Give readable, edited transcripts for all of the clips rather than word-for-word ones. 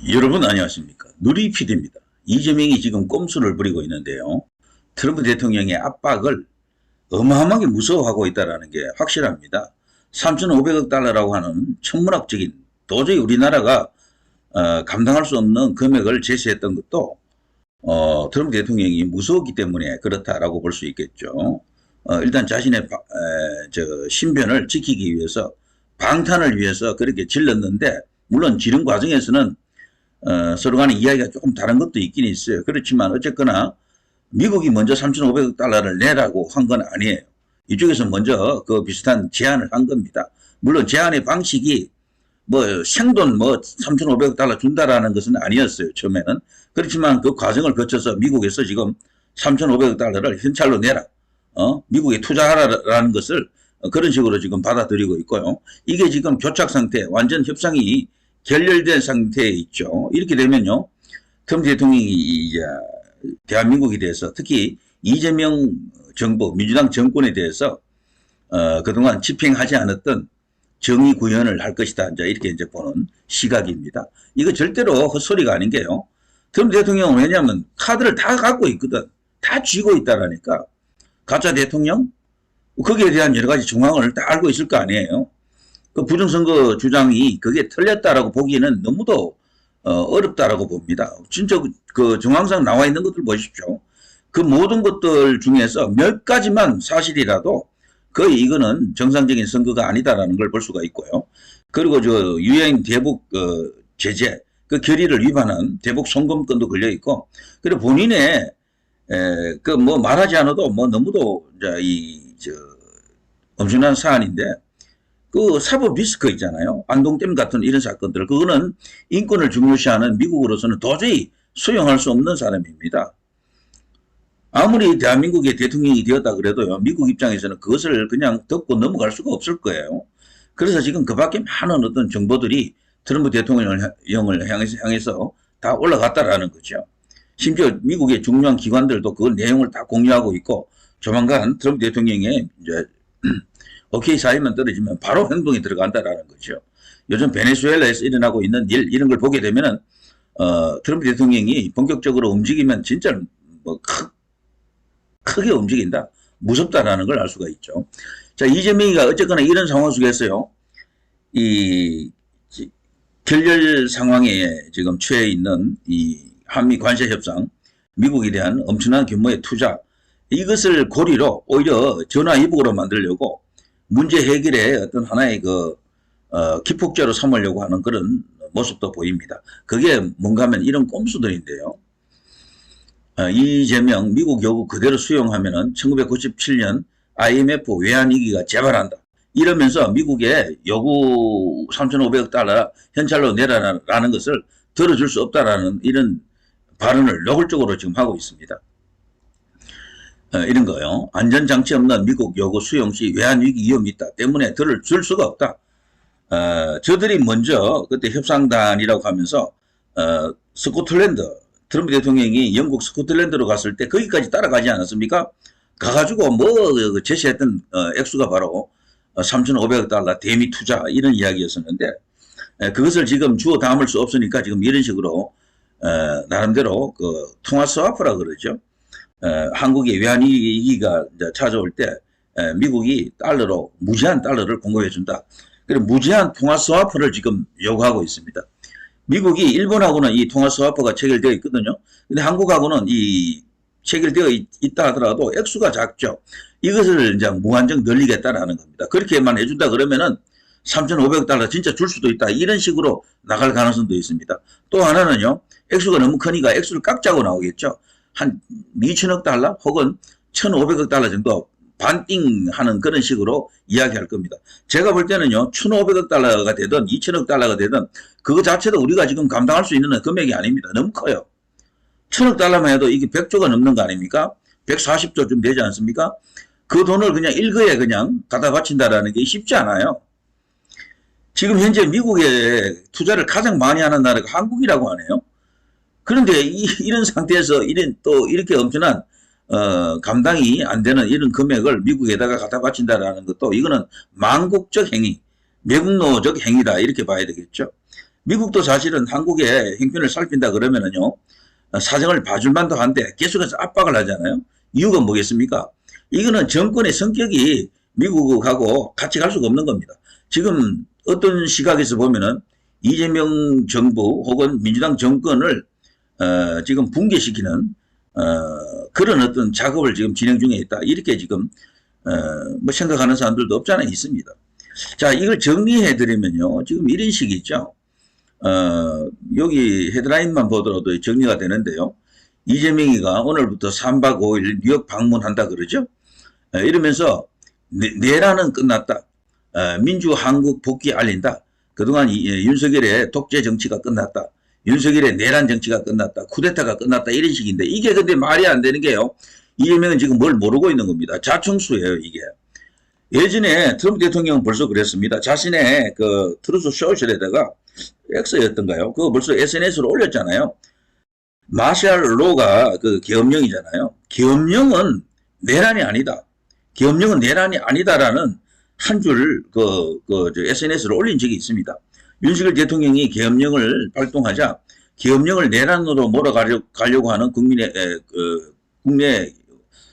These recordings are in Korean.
여러분 안녕하십니까. 누리PD입니다. 이재명이 지금 꼼수를 부리고 있는데요. 트럼프 대통령의 압박을 어마어마하게 무서워하고 있다는 게 확실합니다. 3,500억 달러라고 하는 천문학적인 도저히 우리나라가 감당할 수 없는 금액을 제시했던 것도 트럼프 대통령이 무서웠기 때문에 그렇다라고 볼 수 있겠죠. 일단 자신의 신변을 지키기 위해서 방탄을 위해서 그렇게 질렀는데 물론 지른 과정에서는 서로 간의 이야기가 조금 다른 것도 있긴 있어요. 그렇지만 어쨌거나 미국이 먼저 3,500억 달러를 내라고 한 건 아니에요. 이쪽에서 먼저 그 비슷한 제안을 한 겁니다. 물론 제안의 방식이 뭐 생돈 뭐 3,500억 달러 준다라는 것은 아니었어요. 처음에는. 그렇지만 그 과정을 거쳐서 미국에서 지금 3,500억 달러를 현찰로 내라. 미국에 투자하라라는 것을 그런 식으로 지금 받아들이고 있고요. 이게 지금 교착 상태, 완전 협상이 결렬된 상태에 있죠. 이렇게 되면요. 트럼프 대통령이 이제 대한민국에 대해서 특히 이재명 정부, 민주당 정권에 대해서 그동안 집행하지 않았던 정의 구현을 할 것이다. 이렇게 보는 시각입니다. 이거 절대로 헛소리가 아닌 게요. 트럼프 대통령은 왜냐하면 카드를 다 갖고 있거든. 다 쥐고 있다라니까. 가짜 대통령? 거기에 대한 여러 가지 정황을 다 알고 있을 거 아니에요. 그 부정선거 주장이 그게 틀렸다라고 보기에는 너무도 어렵다라고 봅니다. 진짜 그 정황상 나와 있는 것들 보십시오. 그 모든 것들 중에서 몇 가지만 사실이라도 거의 이거는 정상적인 선거가 아니다라는 걸 볼 수가 있고요. 그리고 저 유엔 대북 제재 그 결의를 위반한 대북 송금건도 걸려 있고, 그리고 본인의 그 뭐 말하지 않아도 뭐 너무도 엄청난 사안인데, 그 사법 리스크 있잖아요. 안동댐 같은 이런 사건들, 그거는 인권을 중요시하는 미국으로서는 도저히 수용할 수 없는 사람입니다. 아무리 대한민국의 대통령이 되었다 그래도요, 미국 입장에서는 그것을 그냥 덮고 넘어갈 수가 없을 거예요. 그래서 지금 그 밖에 많은 어떤 정보들이 트럼프 대통령을 향해서 다 올라갔다라는 거죠. 심지어 미국의 중요한 기관들도 그 내용을 다 공유하고 있고, 조만간 트럼프 대통령의 이제 오케이 사인만 떨어지면 바로 행동에 들어간다라는 거죠. 요즘 베네수엘라에서 일어나고 있는 일, 이런 걸 보게 되면은 트럼프 대통령이 본격적으로 움직이면 진짜 뭐 크게 움직인다, 무섭다라는 걸 알 수가 있죠. 자, 이재명이가 어쨌거나 이런 상황 속에서요, 이 결렬 상황에 지금 처해 있는 이 한미 관세 협상, 미국에 대한 엄청난 규모의 투자, 이것을 고리로 오히려 전화위복으로 만들려고 문제 해결의 어떤 하나의 기폭제로 삼으려고 하는 그런 모습도 보입니다. 그게 뭔가 하면 이런 꼼수들인데요. 이재명 미국 요구 그대로 수용하면은 1997년 IMF 외환위기가 재발한다. 이러면서 미국의 요구 3,500억 달러 현찰로 내라라는 것을 들어줄 수 없다라는 이런 발언을 노골적으로 지금 하고 있습니다. 이런 거요. 안전장치 없는 미국 요구 수용 시 외환위기 위험이 있다 때문에 들어줄 수가 없다. 저들이 먼저 그때 협상단이라고 하면서 스코틀랜드, 트럼프 대통령이 영국 스코틀랜드로 갔을 때 거기까지 따라가지 않았습니까? 가가지고 제시했던 액수가 바로 3,500억 달러 대미 투자, 이런 이야기였었는데, 그것을 지금 주워 담을 수 없으니까 지금 이런 식으로 나름대로 그 통화 스와프라 그러죠. 한국의 외환위기가 찾아올 때 미국이 달러로 무제한 달러를 공급해준다. 그리고 무제한 통화 스와프를 지금 요구하고 있습니다. 미국이 일본하고는 이 통화 스와프가 체결되어 있거든요. 근데 한국하고는 이 체결되어 있다 하더라도 액수가 작죠. 이것을 이제 무한정 늘리겠다라는 겁니다. 그렇게만 해준다 그러면은 3,500억 달러 진짜 줄 수도 있다. 이런 식으로 나갈 가능성도 있습니다. 또 하나는요, 액수가 너무 크니까 액수를 깎자고 나오겠죠. 한 2천억 달러 혹은 1,500억 달러 정도 반띵하는 그런 식으로 이야기할 겁니다. 제가 볼 때는요, 1,500억 달러가 되든 2천억 달러가 되든 그거 자체도 우리가 지금 감당할 수 있는 금액이 아닙니다. 너무 커요. 1,000억 달러만 해도 이게 100조가 넘는 거 아닙니까? 140조쯤 되지 않습니까? 그 돈을 그냥 일거에 그냥 갖다 바친다라는 게 쉽지 않아요. 지금 현재 미국에 투자를 가장 많이 하는 나라가 한국이라고 하네요. 그런데 이런 상태에서 또 이렇게 엄청난 감당이 안 되는 이런 금액을 미국에다가 갖다 바친다라는 것도, 이거는 망국적 행위, 매국노적 행위다, 이렇게 봐야 되겠죠. 미국도 사실은 한국의 형편을 살핀다 그러면은요, 사정을 봐줄 만도 한데 계속해서 압박을 하잖아요. 이유가 뭐겠습니까? 이거는 정권의 성격이 미국하고 같이 갈 수가 없는 겁니다. 지금 어떤 시각에서 보면은 이재명 정부 혹은 민주당 정권을 지금 붕괴시키는 그런 어떤 작업을 지금 진행 중에 있다. 이렇게 지금 뭐 생각하는 사람들도 없잖아 있습니다. 자, 이걸 정리해 드리면요. 지금 이런 식이 있죠. 여기 헤드라인만 보더라도 정리가 되는데요. 이재명이가 오늘부터 3박 5일 뉴욕 방문한다 그러죠. 이러면서 내란은 끝났다. 민주한국 복귀 알린다. 그동안 윤석열의 독재 정치가 끝났다. 윤석열의 내란 정치가 끝났다. 쿠데타가 끝났다. 이런 식인데 이게 근데 말이 안 되는 게요. 이재명은 지금 뭘 모르고 있는 겁니다. 자충수예요 이게. 예전에 트럼프 대통령은 벌써 그랬습니다. 자신의 그 트루스 소셜에다가 X였던가요? 그거 벌써 SNS로 올렸잖아요. 마샬 로가 그 계엄령이잖아요. 계엄령은 내란이 아니다. 계엄령은 내란이 아니다라는 한 줄 SNS로 올린 적이 있습니다. 윤석열 대통령이 계엄령을 발동하자 계엄령을 내란으로 몰아가려고 하는 국민의 국내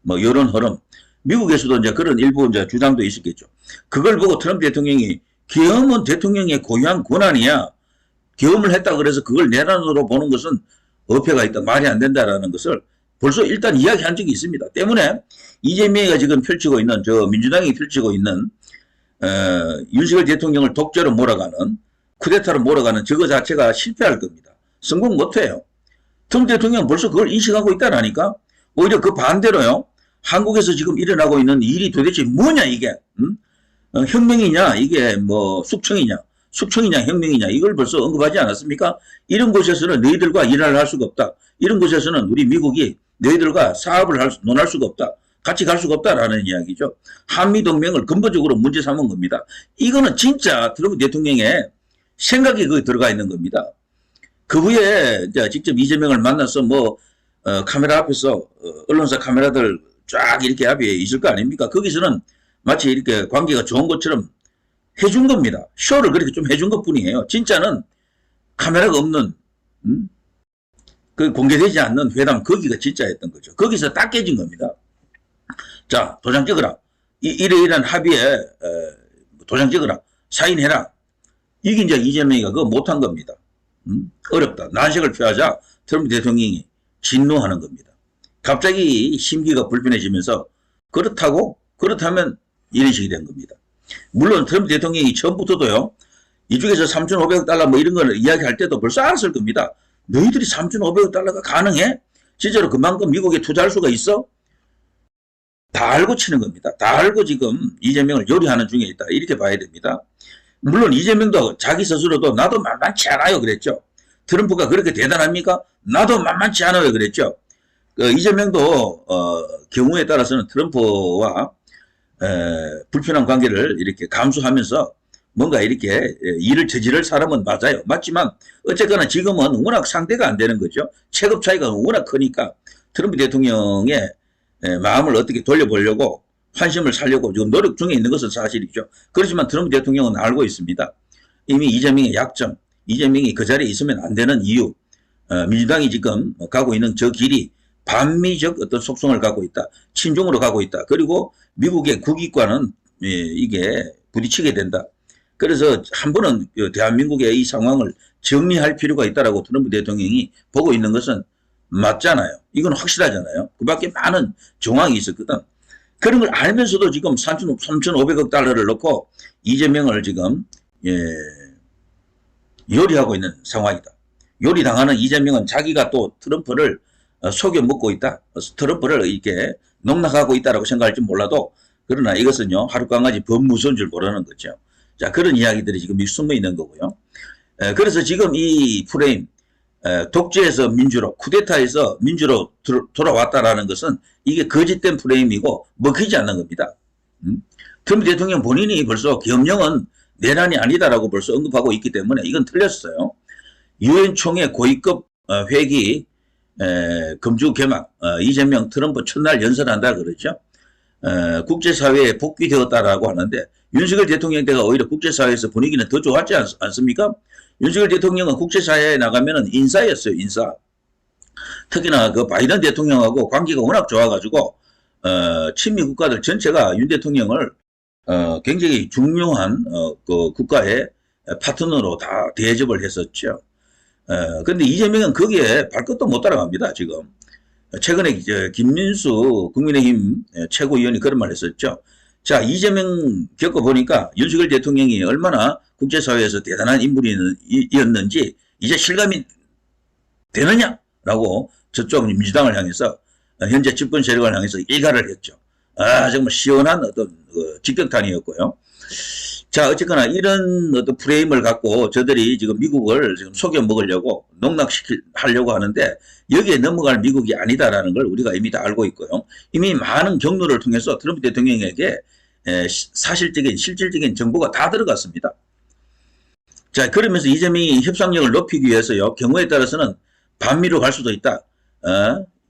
뭐 여론 흐름, 미국에서도 이제 그런 일부 이제 주장도 있었겠죠. 그걸 보고 트럼프 대통령이 계엄은 대통령의 고유한 권한이야. 계엄을 했다 그래서 그걸 내란으로 보는 것은 어폐가 있다. 말이 안 된다라는 것을 벌써 일단 이야기한 적이 있습니다. 때문에 이재명이가 지금 펼치고 있는 민주당이 펼치고 있는 윤석열 대통령을 독재로 몰아가는 쿠데타로 몰아가는 저거 자체가 실패할 겁니다. 성공 못해요. 트럼프 대통령은 벌써 그걸 인식하고 있다라니까. 오히려 그 반대로요. 한국에서 지금 일어나고 있는 일이 도대체 뭐냐 이게. 혁명이냐 이게 뭐 숙청이냐 혁명이냐 이걸 벌써 언급하지 않았습니까? 이런 곳에서는 너희들과 일을 할 수가 없다. 이런 곳에서는 우리 미국이 너희들과 사업을 논할 수가 없다. 같이 갈 수가 없다라는 이야기죠. 한미동맹을 근본적으로 문제 삼은 겁니다. 이거는 진짜 트럼프 대통령의 생각이 거기 들어가 있는 겁니다. 그 후에 직접 이재명을 만나서 카메라 앞에서 언론사 카메라들 쫙 이렇게 앞에 있을 거 아닙니까? 거기서는 마치 이렇게 관계가 좋은 것처럼 해준 겁니다. 쇼를 그렇게 좀 해준 것 뿐이에요. 진짜는 카메라가 없는, 그 공개되지 않는 회담, 거기가 진짜였던 거죠. 거기서 딱 깨진 겁니다. 자, 도장 찍어라. 이러이러한 합의에 도장 찍어라. 사인해라. 이게 이제 이재명이가 그거 못한 겁니다. 어렵다. 난색을 표하자 트럼프 대통령이 진노하는 겁니다. 갑자기 심기가 불편해지면서 그렇다면 이런 식이 된 겁니다. 물론 트럼프 대통령이 처음부터도요. 이쪽에서 3,500억 달러 뭐 이런 걸 이야기할 때도 벌써 알았을 겁니다. 너희들이 3,500억 달러가 가능해? 진짜로 그만큼 미국에 투자할 수가 있어? 다 알고 치는 겁니다. 다 알고 지금 이재명을 요리하는 중에 있다. 이렇게 봐야 됩니다. 물론 이재명도 자기 스스로도 나도 만만치 않아요 그랬죠. 트럼프가 그렇게 대단합니까? 나도 만만치 않아요 그랬죠. 이재명도 경우에 따라서는 트럼프와 불편한 관계를 이렇게 감수하면서 뭔가 이렇게 일을 저지를 사람은 맞아요. 맞지만 어쨌거나 지금은 워낙 상대가 안 되는 거죠. 체급 차이가 워낙 크니까 트럼프 대통령의 마음을 어떻게 돌려보려고 환심을 살려고 지금 노력 중에 있는 것은 사실이죠. 그렇지만 트럼프 대통령은 알고 있습니다. 이미 이재명의 약점, 이재명이 그 자리에 있으면 안 되는 이유, 민주당이 지금 가고 있는 저 길이 반미적 어떤 속성을 갖고 있다. 친중으로 가고 있다. 그리고 미국의 국익과는 이게 부딪히게 된다. 그래서 한 번은 대한민국의 이 상황을 정리할 필요가 있다라고 트럼프 대통령이 보고 있는 것은 맞잖아요. 이건 확실하잖아요. 그 밖에 많은 정황이 있었거든. 그런 걸 알면서도 지금 3,500억 달러를 넣고 이재명을 지금 요리하고 있는 상황이다. 요리당하는 이재명은 자기가 또 트럼프를 속여 먹고 있다. 트럼프를 이렇게 농락하고 있다라고 생각할지 몰라도 그러나 이것은요. 하룻강아지 범 무서운 줄 모르는 거죠. 자, 그런 이야기들이 지금 숨어 있는 거고요. 그래서 지금 이 프레임 독재에서 민주로 쿠데타에서 민주로 돌아왔다라는 것은 이게 거짓된 프레임이고 먹히지 않는 겁니다. 트럼프 대통령 본인이 벌써 계엄령은 내란이 아니다라고 벌써 언급하고 있기 때문에 이건 틀렸어요. 유엔 총회 고위급 회기 금주 개막 이재명 트럼프 첫날 연설한다 그러죠. 국제사회에 복귀되었다라고 하는데 윤석열 대통령 때가 오히려 국제사회에서 분위기는 더 좋았지 않습니까? 윤석열 대통령은 국제사회에 나가면은 인사였어요, 인사. 특히나 그 바이든 대통령하고 관계가 워낙 좋아가지고, 친미 국가들 전체가 윤 대통령을, 굉장히 중요한, 그 국가의 파트너로 다 대접을 했었죠. 근데 이재명은 거기에 발끝도 못 따라갑니다, 지금. 최근에 김민수 국민의힘 최고위원이 그런 말 했었죠. 자, 이재명 겪어보니까 윤석열 대통령이 얼마나 국제사회에서 대단한 인물이었는지 이제 실감이 되느냐라고 저쪽 민주당을 향해서 현재 집권 세력을 향해서 일갈을 했죠. 정말 시원한 어떤 직격탄이었고요. 자, 어쨌거나 이런 어떤 프레임을 갖고 저들이 지금 미국을 지금 속여 먹으려고 농락하려고 하는데 여기에 넘어갈 미국이 아니다라는 걸 우리가 이미 다 알고 있고요. 이미 많은 경로를 통해서 트럼프 대통령에게 사실적인 실질적인 정보가 다 들어갔습니다. 자, 그러면서 이재명이 협상력을 높이기 위해서요. 경우에 따라서는 반미로 갈 수도 있다.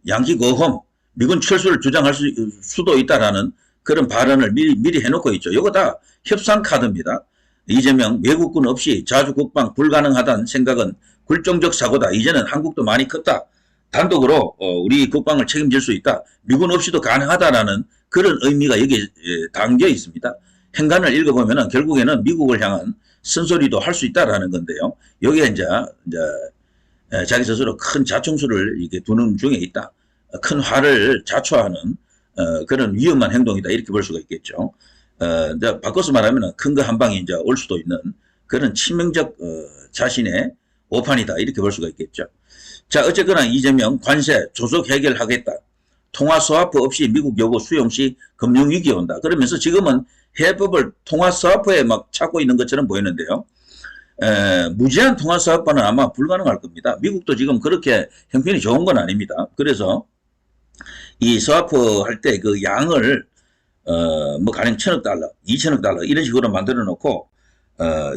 양키 고홈, 미군 철수를 주장할 수도 있다라는 그런 발언을 미리 해놓고 있죠. 이거 다 협상 카드입니다. 이재명 외국군 없이 자주 국방 불가능하다는 생각은 굴종적 사고다. 이제는 한국도 많이 컸다. 단독으로 우리 국방을 책임질 수 있다. 미군 없이도 가능하다라는 그런 의미가 여기에 담겨 있습니다. 행간을 읽어보면 결국에는 미국을 향한 쓴소리도 할 수 있다라는 건데요. 여기에 이제 자기 스스로 큰 자충수를 이렇게 두는 중에 있다. 큰 화를 자초하는 그런 위험한 행동이다. 이렇게 볼 수가 있겠죠. 바꿔서 말하면 큰 거 한 방이 이제 올 수도 있는 그런 치명적 자신의 오판이다. 이렇게 볼 수가 있겠죠. 자, 어쨌거나 이재명 관세 조속 해결하겠다. 통화 스와프 없이 미국 요구 수용 시 금융위기 온다. 그러면서 지금은 해법을 통화 스와프에 막 찾고 있는 것처럼 보이는데요. 무제한 통화 스와프는 아마 불가능할 겁니다. 미국도 지금 그렇게 형편이 좋은 건 아닙니다. 그래서 이 스와프 할 때 그 양을 뭐 가령 1,000억 달러, 2,000억 달러 이런 식으로 만들어 놓고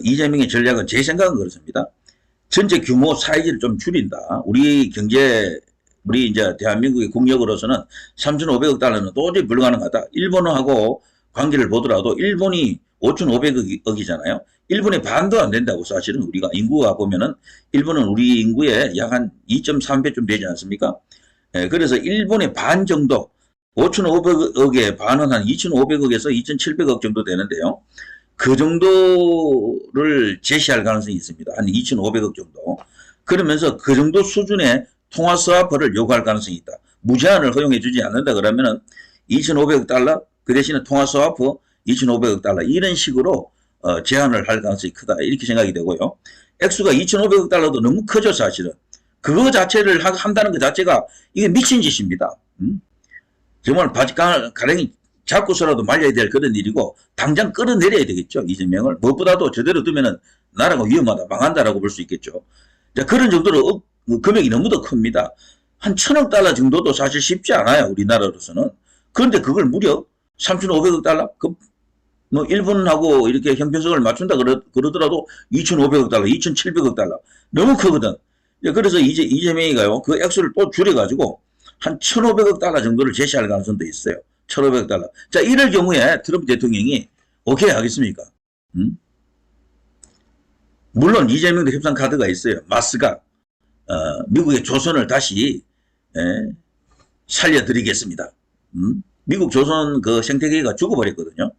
이재명의 전략은 제 생각은 그렇습니다. 전체 규모 사이즈를 좀 줄인다. 우리 경제 우리 이제 대한민국의 국력으로서는 3,500억 달러는 도저히 불가능하다. 일본하고 관계를 보더라도 일본이 5,500억이잖아요. 일본의 반도 안 된다고 사실은 우리가 인구가 보면은 일본은 우리 인구의 약 한 2.3배쯤 되지 않습니까? 그래서 일본의 반 정도 5,500억에 반은 한 2,500억에서 2,700억 정도 되는데요. 그 정도를 제시할 가능성이 있습니다. 한 2,500억 정도. 그러면서 그 정도 수준의 통화 스와프를 요구할 가능성이 있다. 무제한을 허용해 주지 않는다 그러면은 2,500억 달러 그 대신에 통화 스와프 2,500억 달러 이런 식으로 제한을 할 가능성이 크다. 이렇게 생각이 되고요. 액수가 2,500억 달러도 너무 크죠 사실은. 그거 자체를 한다는 것 자체가 이게 미친 짓입니다. 정말 가랭이 잡고서라도 말려야 될 그런 일이고 당장 끌어내려야 되겠죠. 이재명을. 무엇보다도 제대로 두면은 나라가 위험하다 망한다라고 볼 수 있겠죠. 자, 그런 정도로 금액이 너무도 큽니다. 한 1,000억 달러 정도도 사실 쉽지 않아요. 우리나라로서는. 그런데 그걸 무려 3,500억 달러? 뭐 일본하고 이렇게 형편성을 맞춘다 그러더라도 2,500억 달러, 2,700억 달러. 너무 크거든. 그래서 이제 이재명이가요. 그 액수를 또 줄여가지고 한 1,500억 달러 정도를 제시할 가능성도 있어요. 1,500억 달러. 자, 이럴 경우에 트럼프 대통령이 오케이 하겠습니까? 물론 이재명도 협상 카드가 있어요. 마스가 미국의 조선을 다시 살려드리겠습니다. 미국 조선 그 생태계가 죽어버렸거든요.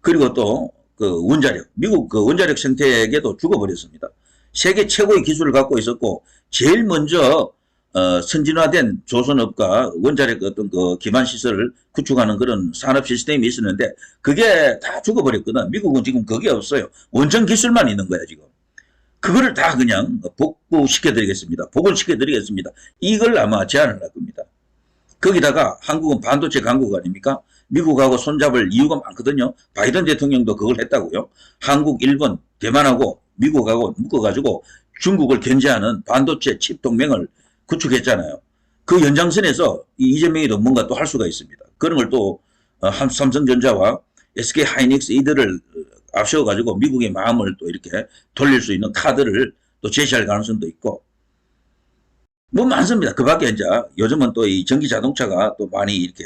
그리고 또 그 원자력, 미국 그 원자력 생태계도 죽어버렸습니다. 세계 최고의 기술을 갖고 있었고 제일 먼저 선진화된 조선업과 원자력 어떤 그 기반 시설을 구축하는 그런 산업 시스템이 있었는데 그게 다 죽어버렸거든. 미국은 지금 그게 없어요. 원전 기술만 있는 거야 지금. 그거를 다 그냥 복구시켜드리겠습니다. 복원시켜드리겠습니다. 이걸 아마 제안을 할 겁니다. 거기다가 한국은 반도체 강국 아닙니까? 미국하고 손잡을 이유가 많거든요. 바이든 대통령도 그걸 했다고요. 한국, 일본, 대만하고 미국하고 묶어가지고 중국을 견제하는 반도체 칩 동맹을 구축했잖아요. 그 연장선에서 이재명이도 뭔가 또 할 수가 있습니다. 그런 걸 또 삼성전자와 SK 하이닉스 이들을 앞세워가지고 미국의 마음을 또 이렇게 돌릴 수 있는 카드를 또 제시할 가능성도 있고 뭐 많습니다. 그 밖에 이제 요즘은 또 이 전기 자동차가 또 많이 이렇게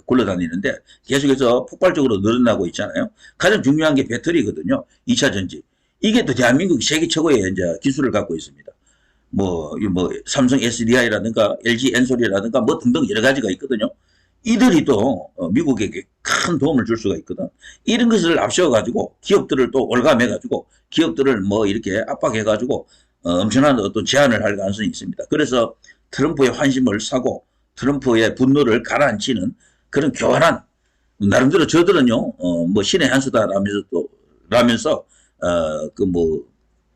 굴러다니는데 계속해서 폭발적으로 늘어나고 있잖아요. 가장 중요한 게 배터리거든요. 2차 전지. 이게 또 대한민국이 세계 최고의 이제 기술을 갖고 있습니다. 삼성 SDI라든가 LG 엔솔이라든가 뭐 등등 여러 가지가 있거든요. 이들이 또 미국에게 큰 도움을 줄 수가 있거든. 이런 것을 앞세워가지고 기업들을 또 올감해가지고 기업들을 뭐 이렇게 압박해가지고 엄청난 어떤 제한을 할 가능성이 있습니다. 그래서 트럼프의 환심을 사고 트럼프의 분노를 가라앉히는 그런 교활한, 나름대로 저들은요, 뭐 신의 한 수다라면서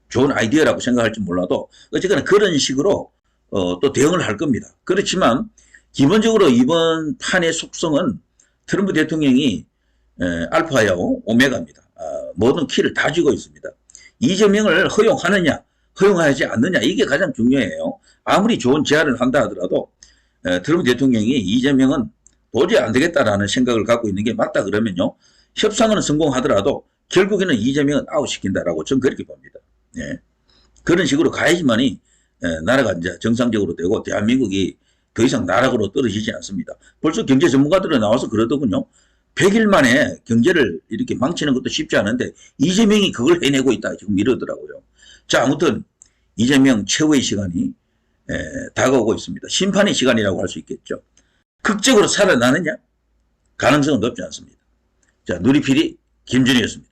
좋은 아이디어라고 생각할지 몰라도 어쨌거나 그런 식으로 또 대응을 할 겁니다. 그렇지만 기본적으로 이번 판의 속성은 트럼프 대통령이 알파요 오메가입니다. 모든 키를 다 쥐고 있습니다. 이재명을 허용하느냐 허용하지 않느냐, 이게 가장 중요해요. 아무리 좋은 제안을 한다 하더라도 트럼프 대통령이 이재명은 도저히 안 되겠다라는 생각을 갖고 있는 게 맞다 그러면요, 협상은 성공하더라도 결국에는 이재명은 아웃시킨다라고 저는 그렇게 봅니다. 예. 그런 식으로 가야지만이 나라가 이제 정상적으로 되고 대한민국이 더 이상 나락으로 떨어지지 않습니다. 벌써 경제 전문가들은 나와서 그러더군요. 100일 만에 경제를 이렇게 망치는 것도 쉽지 않은데 이재명이 그걸 해내고 있다 지금 이러더라고요. 자, 아무튼 이재명 최후의 시간이 다가오고 있습니다. 심판의 시간이라고 할 수 있겠죠. 극적으로 살아나느냐? 가능성은 높지 않습니다. 자, 누리필이 김준희였습니다.